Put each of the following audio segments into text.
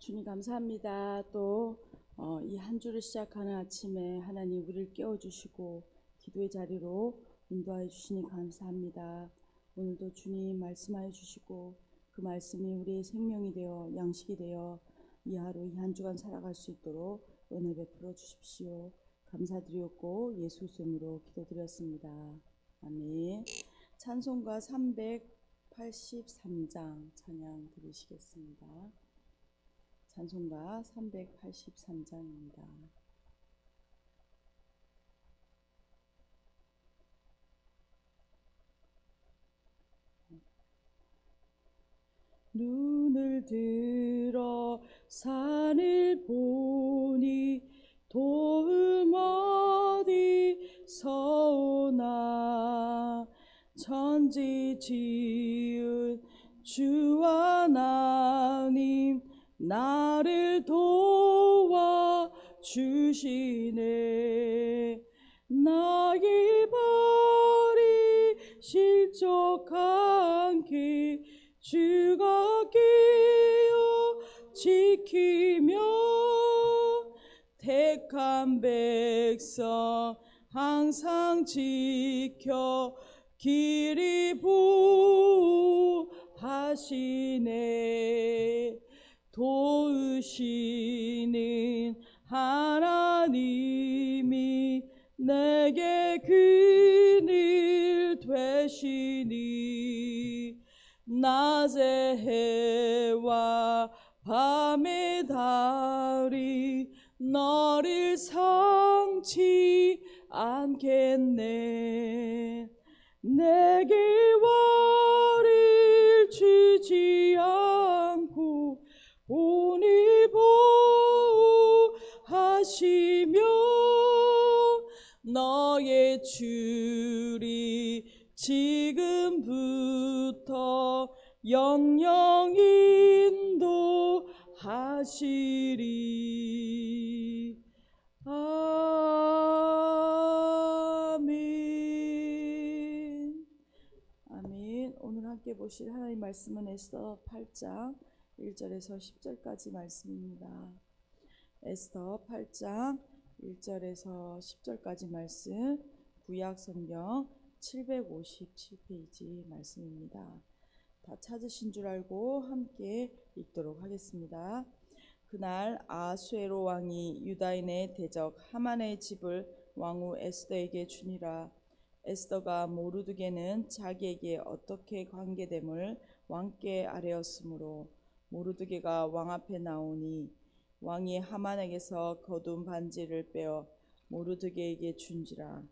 주님 감사합니다. 또 이 한 주를 시작하는 아침에 하나님 우리를 깨워주시고 기도의 자리로 인도하여 주시니 감사합니다. 오늘도 주님 말씀하여 주시고 그 말씀이 우리의 생명이 되어 양식이 되어 이 하루 이 한 주간 살아갈 수 있도록 은혜 베풀어 주십시오. 감사드렸고 예수 이름으로 기도드렸습니다. 아멘. 찬송가 383장 찬양 드리시겠습니다. 찬송가 383장입니다. 눈을 들어 산을 보니 도움 어디서 오나. 천지 지은 주 하나님 나를 도와 주시네. 나의 발이 실족한 길 주가 깨어 지키며 택한 백성 항상 지켜 길이 보호하시네. 도우시는 하나님이 내게 그늘 되시니. 낮의 해와 밤의 달이 너를 상치 않겠네. 내게 와를 주지 않고 오늘 보호하시며 너의 줄이 지금부터 영영 인도하시리. 아멘. 아멘. 오늘 함께 보실 하나님 말씀은 에스더 8장 1절에서 10절까지 말씀입니다. 에스더 8장 1절에서 10절까지 말씀, 구약 성경 757페이지 말씀입니다. 다 찾으신 줄 알고 함께 읽도록 하겠습니다. 그날 아수에로 왕이 유다인의 대적 하만의 집을 왕후 에스더에게 주니라. 에스더가 모르드게는 자기에게 어떻게 관계됨을 왕께 아뢰었으므로 모르드게가 왕 앞에 나오니 왕이 하만에게서 거둔 반지를 빼어 모르드게에게 준지라.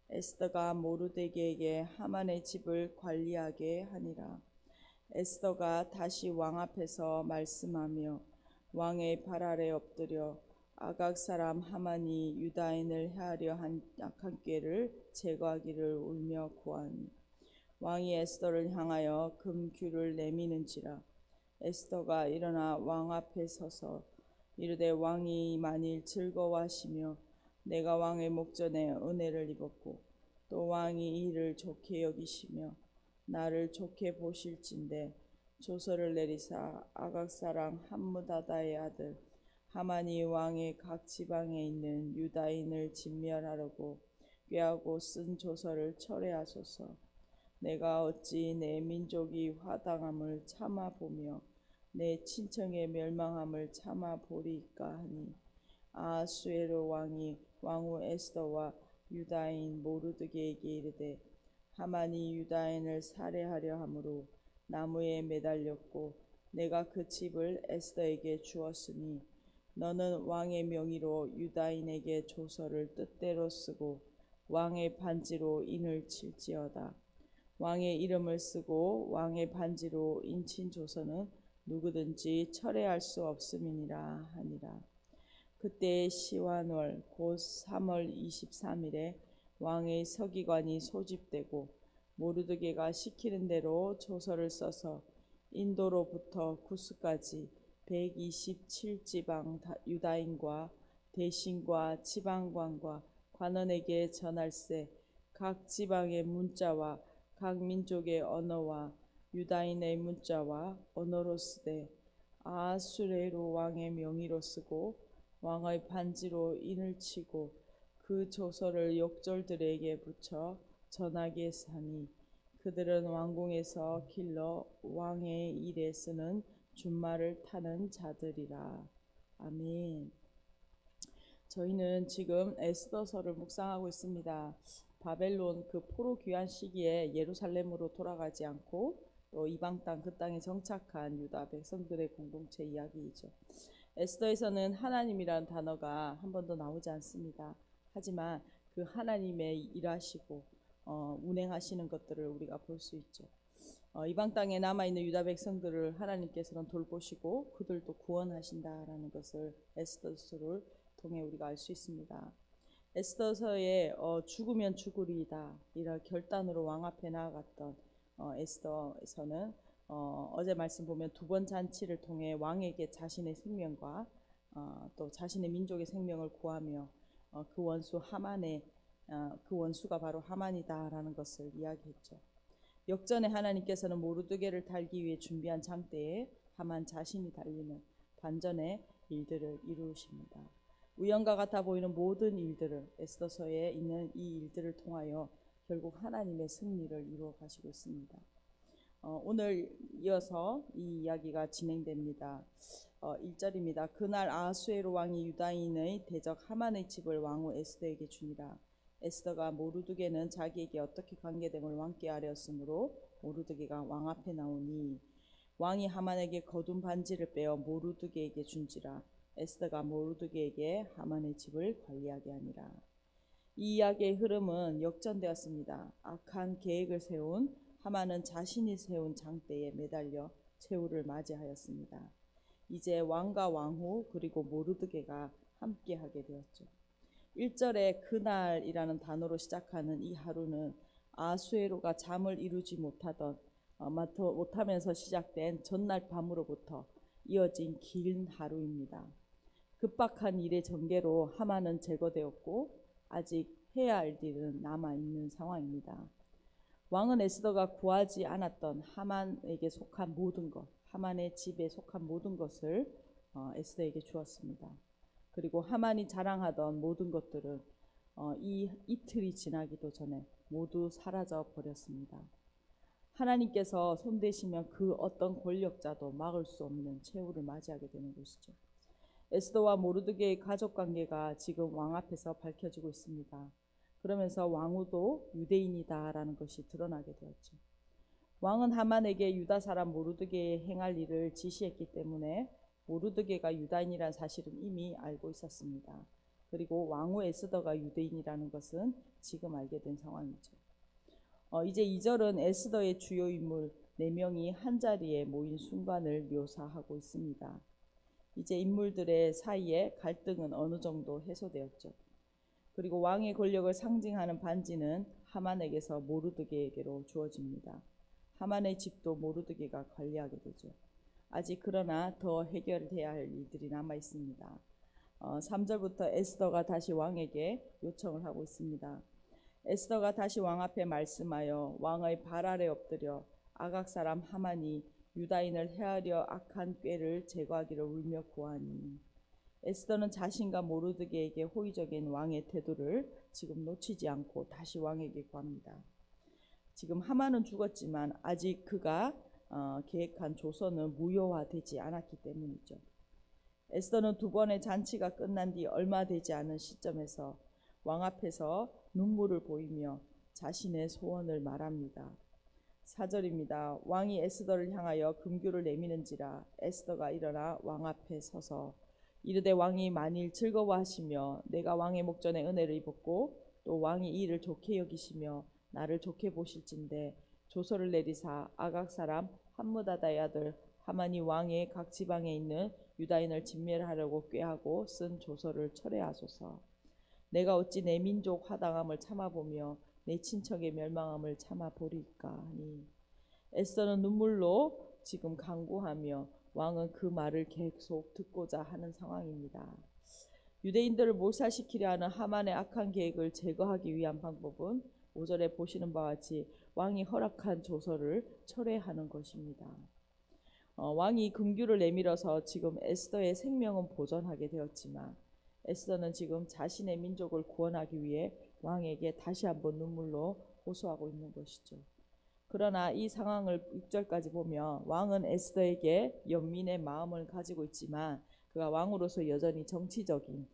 에스더가 모르드게에게 하만의 집을 관리하게 하니라. 에스더가 다시 왕 앞에서 말씀하며 왕의 발 아래 엎드려 아각 사람 하만이 유다인을 해하려 한 악한 꾀를 제거하기를 울며 구하니 왕이 에스더를 향하여 금규를 내미는지라. 에스더가 일어나 왕 앞에 서서 이르되 왕이 만일 즐거워하시며 내가 왕의 목전에 은혜를 입었고 또 왕이 이를 좋게 여기시며 나를 좋게 보실진대 조서를 내리사 아각 사람 함므다다의 아들 하만이 왕의 각 지방에 있는 유다인을 진멸하려고 꾀하고 쓴 조서를 철회하소서. 내가 어찌 내 민족이 화당함을 참아 보며 내 친척의 멸망함을 참아 보리이까 하니. 아수에로 왕이 왕후 에스더와 유다인 모르드게에게 이르되 하만이 유다인을 살해하려 함으로 나무에 매달렸고 내가 그 집을 에스더에게 주었으니 너는 왕의 명의로 유다인에게 조서를 뜻대로 쓰고 왕의 반지로 인을 칠지어다. 왕의 이름을 쓰고 왕의 반지로 인친 조서는 누구든지 철회할 수 없음이니라 하니라. 그때 시완월 곧 3월 23일에 왕의 서기관이 소집되고 모르드게가 시키는 대로 조서를 써서 인도로부터 구스까지 127지방 유다인과 대신과 지방관과 관원에게 전할세. 각 지방의 문자와 각 민족의 언어와 유다인의 문자와 언어로 쓰되 아수레로 왕의 명의로 쓰고 왕의 반지로 인을 치고 그 조서를 욕절들에게 붙여 전하게 하니 그들은 왕궁에서 길러 왕의 일에 쓰는 준말을 타는 자들이라. 아멘. 저희는 지금 에스더서를 묵상하고 있습니다. 바벨론 그 포로 귀환 시기에 예루살렘으로 돌아가지 않고 또 이방 땅 그 땅에 정착한 유다 백성들의 공동체 이야기이죠. 에스더에서는 하나님이라는 단어가 한 번도 나오지 않습니다. 하지만 그 하나님의 일하시고 운행하시는 것들을 우리가 볼 수 있죠. 이방 땅에 남아있는 유다 백성들을 하나님께서는 돌보시고 그들도 구원하신다라는 것을 에스더서를 통해 우리가 알 수 있습니다. 에스더서에 죽으면 죽으리이다 이런 결단으로 왕 앞에 나아갔던 에스더에서는 어제 말씀 보면 두 번 잔치를 통해 왕에게 자신의 생명과 또 자신의 민족의 생명을 구하며 그 원수 하만의 그 원수가 바로 하만이다라는 것을 이야기했죠. 역전에 하나님께서는 모르드게를 달기 위해 준비한 장대에 하만 자신이 달리는 반전의 일들을 이루십니다. 우연과 같아 보이는 모든 일들을 에스더서에 있는 이 일들을 통하여 결국 하나님의 승리를 이루어 가시고 있습니다. 오늘 이어서 이 이야기가 진행됩니다. 1절입니다. 그날 아하수에로 왕이 유다인의 대적 하만의 집을 왕후 에스더에게 주니라. 에스더가 모르드게는 자기에게 어떻게 관계됨을 왕께 아뢰었으므로 모르드게가 왕 앞에 나오니 왕이 하만에게 거둔 반지를 빼어 모르드게에게 준지라. 에스더가 모르드게에게 하만의 집을 관리하게 하니라. 이 이야기의 흐름은 역전되었습니다. 악한 계획을 세운 하만은 자신이 세운 장대에 매달려 최후를 맞이하였습니다. 이제 왕과 왕후 그리고 모르드게가 함께하게 되었죠. 1절에 그날이라는 단어로 시작하는 이 하루는 아수에로가 잠을 이루지 못하면서 시작된 전날 밤으로부터 이어진 긴 하루입니다. 급박한 일의 전개로 하만은 제거되었고 아직 해야 할 일은 남아있는 상황입니다. 왕은 에스더가 구하지 않았던 하만에게 속한 모든 것, 하만의 집에 속한 모든 것을 에스더에게 주었습니다. 그리고 하만이 자랑하던 모든 것들은 이 이틀이 지나기도 전에 모두 사라져 버렸습니다. 하나님께서 손대시면 그 어떤 권력자도 막을 수 없는 최후를 맞이하게 되는 것이죠. 에스더와 모르드게의 가족관계가 지금 왕 앞에서 밝혀지고 있습니다. 그러면서 왕후도 유대인이다라는 것이 드러나게 되었죠. 왕은 하만에게 유다 사람 모르드게의 행할 일을 지시했기 때문에 모르드게가 유다인이라는 사실은 이미 알고 있었습니다. 그리고 왕후 에스더가 유대인이라는 것은 지금 알게 된 상황이죠. 이제 2절은 에스더의 주요 인물 4명이 한자리에 모인 순간을 묘사하고 있습니다. 이제 인물들의 사이에 갈등은 어느 정도 해소되었죠. 그리고 왕의 권력을 상징하는 반지는 하만에게서 모르드게에게로 주어집니다. 하만의 집도 모르드게가 관리하게 되죠. 아직 그러나 더 해결해야 할 일들이 남아 있습니다. 3절부터 에스더가 다시 왕에게 요청을 하고 있습니다. 에스더가 다시 왕 앞에 말씀하여 왕의 발 아래 엎드려 아각 사람 하만이 유다인을 해하려 악한 꾀를 제거하기를 울며 구하니. 에스더는 자신과 모르드게에게 호의적인 왕의 태도를 지금 놓치지 않고 다시 왕에게 구합니다. 지금 하만은 죽었지만 아직 그가 계획한 조선은 무효화되지 않았기 때문이죠. 에스더는 2번의 잔치가 끝난 뒤 얼마 되지 않은 시점에서 왕 앞에서 눈물을 보이며 자신의 소원을 말합니다. 4절입니다. 왕이 에스더를 향하여 금규를 내미는지라 에스더가 일어나 왕 앞에 서서 이르되 왕이 만일 즐거워하시며 내가 왕의 목전에 은혜를 입었고 또 왕이 이 일을 좋게 여기시며 나를 좋게 보실진대 조서를 내리사 아각 사람 함므다다의 아들 하만이 왕의 각 지방에 있는 유다인을 진멸하려고 꾀하고 쓴 조서를 철회하소서. 내가 어찌 내 민족 화당함을 참아보며 내 친척의 멸망함을 참아보리까 하니. 에스더는 눈물로 지금 간구하며 왕은 그 말을 계속 듣고자 하는 상황입니다. 유대인들을 몰살시키려 하는 하만의 악한 계획을 제거하기 위한 방법은 5절에 보시는 바와 같이 왕이 허락한 조서를 철회하는 것입니다. 왕이 금규를 내밀어서 지금 에스더의 생명은 보존하게 되었지만 에스더는 지금 자신의 민족을 구원하기 위해 왕에게 다시 한번 눈물로 호소하고 있는 것이죠. 그러나 이 상황을 6절까지 보면 왕은 에스더에게 연민의 마음을 가지고 있지만 그가 왕으로서 여전히 정치적인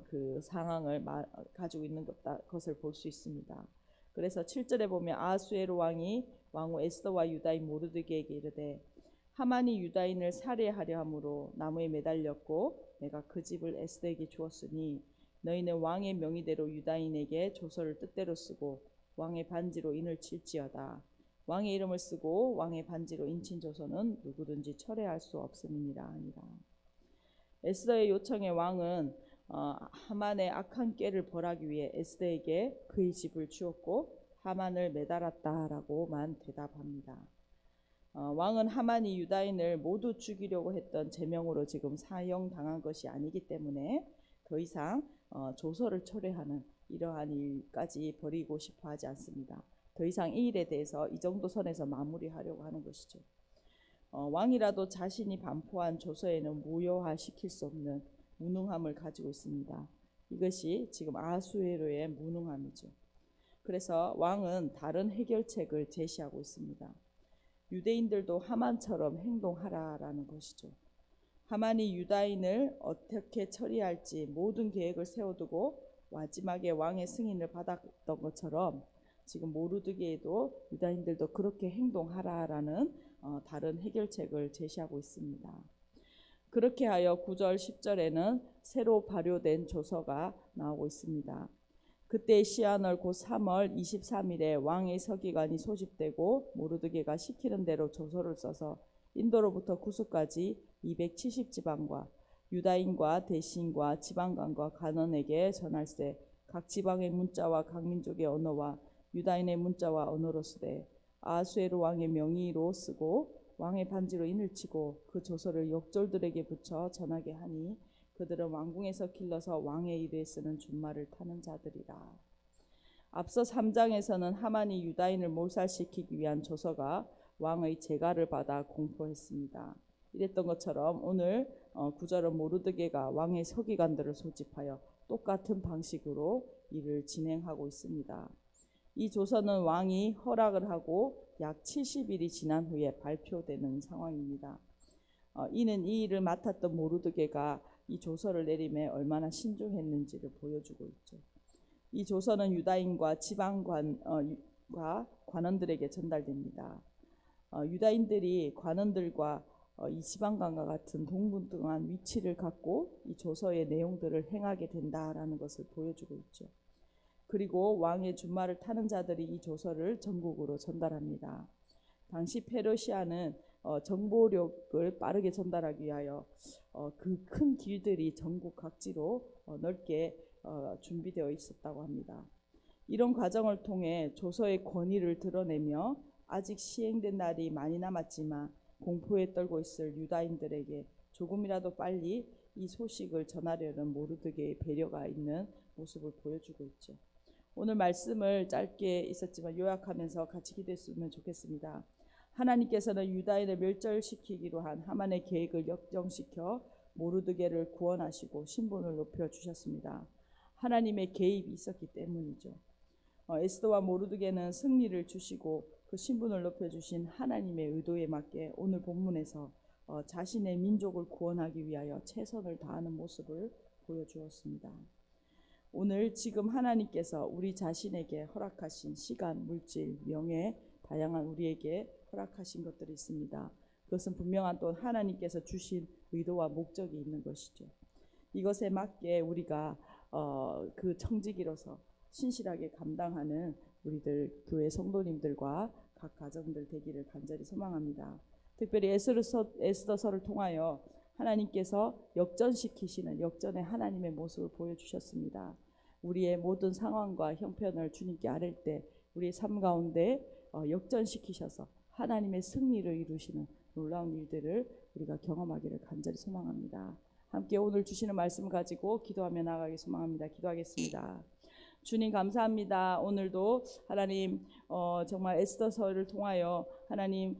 그 상황을 가지고 있는 것을 볼 수 있습니다. 그래서 7절에 보면 아하수에로 왕이 왕후 에스더와 유다인 모르드게에게 이르되 하만이 유다인을 살해하려 함으로 나무에 매달렸고 내가 그 집을 에스더에게 주었으니 너희는 왕의 명의대로 유다인에게 조서를 뜻대로 쓰고 왕의 반지로 인을 칠지어다. 왕의 이름을 쓰고 왕의 반지로 인친 조서는 누구든지 철회할 수 없음이니라 하니라. 에스더의 요청에 왕은 하만의 악한 꾀를 벌하기 위해 에스더에게 그의 집을 주었고 하만을 매달았다라고만 대답합니다. 왕은 하만이 유다인을 모두 죽이려고 했던 제명으로 지금 사형당한 것이 아니기 때문에 더 이상 조서를 철회하는 이러한 일까지 벌이고 싶어 하지 않습니다. 더 이상 이 일에 대해서 이 정도 선에서 마무리하려고 하는 것이죠. 왕이라도 자신이 반포한 조서에는 무효화시킬 수 없는 무능함을 가지고 있습니다. 이것이 지금 아하수에로의 무능함이죠. 그래서 왕은 다른 해결책을 제시하고 있습니다. 유대인들도 하만처럼 행동하라라는 것이죠. 하만이 유다인을 어떻게 처리할지 모든 계획을 세워두고 마지막에 왕의 승인을 받았던 것처럼 지금 모르드게에도 유다인들도 그렇게 행동하라라는 다른 해결책을 제시하고 있습니다. 그렇게 하여 9절 10절에는 새로 발효된 조서가 나오고 있습니다. 그때 시한월 곧 3월 23일에 왕의 서기관이 소집되고 모르드게가 시키는 대로 조서를 써서 인도로부터 구스까지 270지방과 유다인과 대신과 지방관과 관원에게 전할세 각 지방의 문자와 각 민족의 언어와 유다인의 문자와 언어로 쓰되 아하수에로 왕의 명의로 쓰고 왕의 반지로 인을 치고 그 조서를 역졸들에게 붙여 전하게 하니 그들은 왕궁에서 길러서 왕의 일에 쓰는 준말을 타는 자들이라. 앞서 3장에서는 하만이 유다인을 몰살시키기 위한 조서가 왕의 재가를 받아 공포했습니다. 이랬던 것처럼 오늘 9절은 모르드게가 왕의 서기관들을 소집하여 똑같은 방식으로 일을 진행하고 있습니다. 이 조서는 왕이 허락을 하고 약 70일이 지난 후에 발표되는 상황입니다. 이는 이 일을 맡았던 모르드게가 이 조서를 내림에 얼마나 신중했는지를 보여주고 있죠. 이 조서는 유다인과 지방관과 관원들에게 전달됩니다. 유다인들이 관원들과 이 지방관과 같은 동등한 위치를 갖고 이 조서의 내용들을 행하게 된다라는 것을 보여주고 있죠. 그리고 왕의 준말을 타는 자들이 이 조서를 전국으로 전달합니다. 당시 페르시아는 정보력을 빠르게 전달하기 위하여 그 큰 길들이 전국 각지로 넓게 준비되어 있었다고 합니다. 이런 과정을 통해 조서의 권위를 드러내며 아직 시행된 날이 많이 남았지만 공포에 떨고 있을 유다인들에게 조금이라도 빨리 이 소식을 전하려는 모르드게의 배려가 있는 모습을 보여주고 있죠. 오늘 말씀을 짧게 있었지만 요약하면서 같이 기도했으면 좋겠습니다. 하나님께서는 유다인을 멸절시키기로 한 하만의 계획을 역정시켜 모르드게를 구원하시고 신분을 높여주셨습니다. 하나님의 개입이 있었기 때문이죠. 에스더와 모르드게는 승리를 주시고 그 신분을 높여주신 하나님의 의도에 맞게 오늘 본문에서 자신의 민족을 구원하기 위하여 최선을 다하는 모습을 보여주었습니다. 오늘 지금 하나님께서 우리 자신에게 허락하신 시간, 물질, 명예, 다양한 우리에게 허락하신 것들이 있습니다. 그것은 분명한 또 하나님께서 주신 의도와 목적이 있는 것이죠. 이것에 맞게 우리가 그 청지기로서 신실하게 감당하는 우리들 교회 성도님들과 각 가정들 되기를 간절히 소망합니다. 특별히 에스더서를 통하여 하나님께서 역전시키시는 역전의 하나님의 모습을 보여주셨습니다. 우리의 모든 상황과 형편을 주님께 아뢰 때 우리의 삶 가운데 역전시키셔서 하나님의 승리를 이루시는 놀라운 일들을 우리가 경험하기를 간절히 소망합니다. 함께 오늘 주시는 말씀을 가지고 기도하며 나아가기 소망합니다. 기도하겠습니다. 주님 감사합니다. 오늘도 하나님 정말 에스더서를 통하여 하나님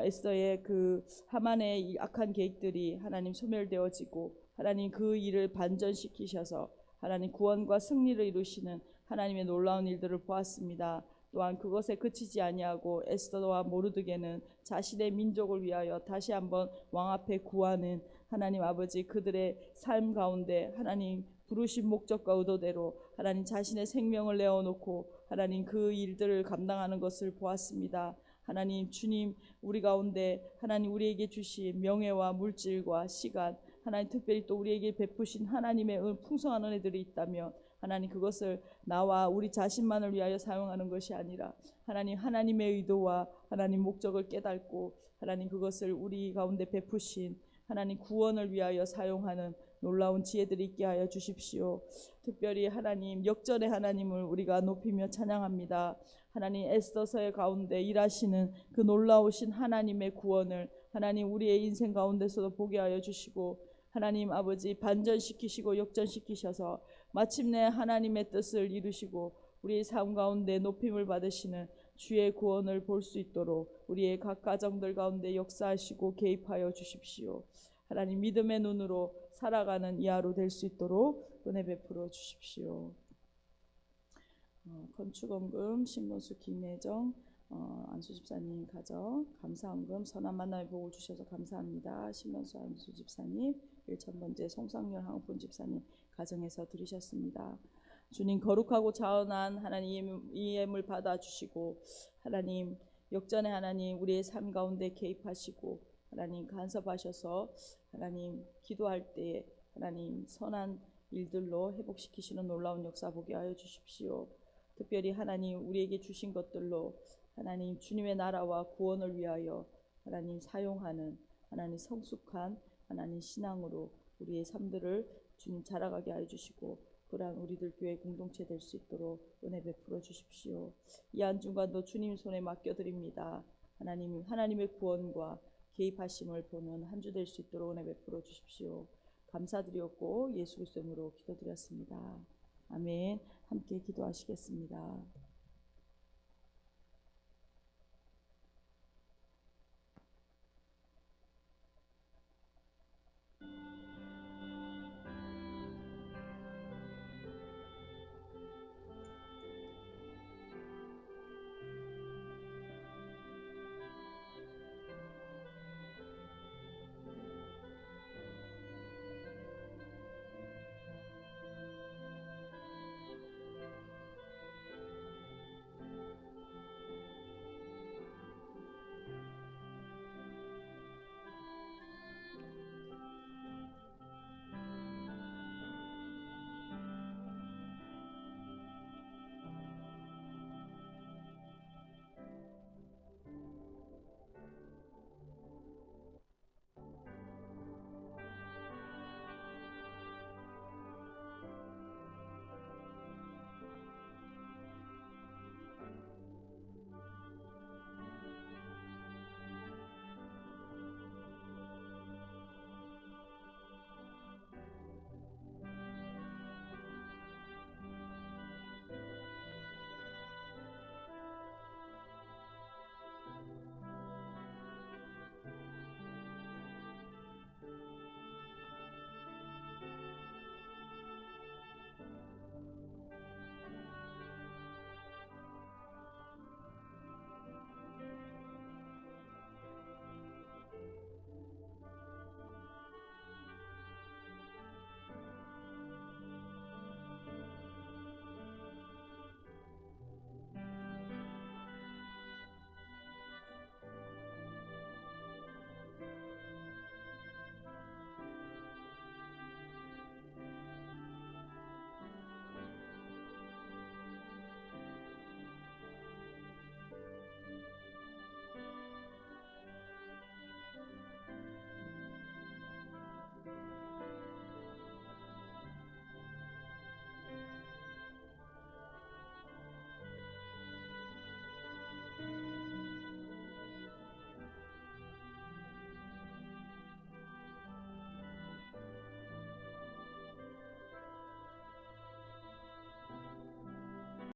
에스더의 그 하만의 이 악한 계획들이 하나님 소멸되어지고 하나님 그 일을 반전시키셔서 하나님 구원과 승리를 이루시는 하나님의 놀라운 일들을 보았습니다. 또한 그것에 그치지 아니하고 에스더와 모르드게는 자신의 민족을 위하여 다시 한번 왕 앞에 구하는 하나님 아버지 그들의 삶 가운데 하나님 부르신 목적과 의도대로 하나님 자신의 생명을 내어놓고 하나님 그 일들을 감당하는 것을 보았습니다. 하나님 주님 우리 가운데 하나님 우리에게 주신 명예와 물질과 시간 하나님 특별히 또 우리에게 베푸신 하나님의 풍성한 은혜들이 있다면 하나님 그것을 나와 우리 자신만을 위하여 사용하는 것이 아니라 하나님의 의도와 하나님 목적을 깨닫고 하나님 그것을 우리 가운데 베푸신 하나님 구원을 위하여 사용하는 놀라운 지혜들이 있게 하여 주십시오. 특별히 하나님 역전의 하나님을 우리가 높이며 찬양합니다. 하나님 에스더서의 가운데 일하시는 그 놀라우신 하나님의 구원을 하나님 우리의 인생 가운데서도 보게 하여 주시고 하나님 아버지 반전시키시고 역전시키셔서 마침내 하나님의 뜻을 이루시고 우리의 삶 가운데 높임을 받으시는 주의 구원을 볼 수 있도록 우리의 각 가정들 가운데 역사하시고 개입하여 주십시오. 하나님 믿음의 눈으로 살아가는 이 하루 될 수 있도록 은혜 베풀어 주십시오. 건축원금 신문수 김혜정 안수 집사님 가정 감사원금 선한 만남의 복을 주셔서 감사합니다. 신문수 안수 집사님 1,000번째 송상열 항폰 집사님 가정에서 드리셨습니다. 주님 거룩하고 자원한 하나님 이 예물 받아주시고 하나님 역전의 하나님 우리의 삶 가운데 개입하시고 하나님 간섭하셔서 하나님 기도할 때에 하나님 선한 일들로 회복시키시는 놀라운 역사 보게 하여 주십시오. 특별히 하나님 우리에게 주신 것들로 하나님 주님의 나라와 구원을 위하여 하나님 사용하는 하나님 성숙한 하나님 신앙으로 우리의 삶들을 주님 자라가게 하여 주시고 그러한 우리들 교회 공동체 될 수 있도록 은혜 베풀어 주십시오. 이 한 주간도 주님 손에 맡겨드립니다. 하나님의 구원과 개입하심을 보는 한 주 될 수 있도록 은혜 베풀어 주십시오. 감사드렸고 예수 그리스도 이름으로 기도드렸습니다. 아멘. 함께 기도하시겠습니다.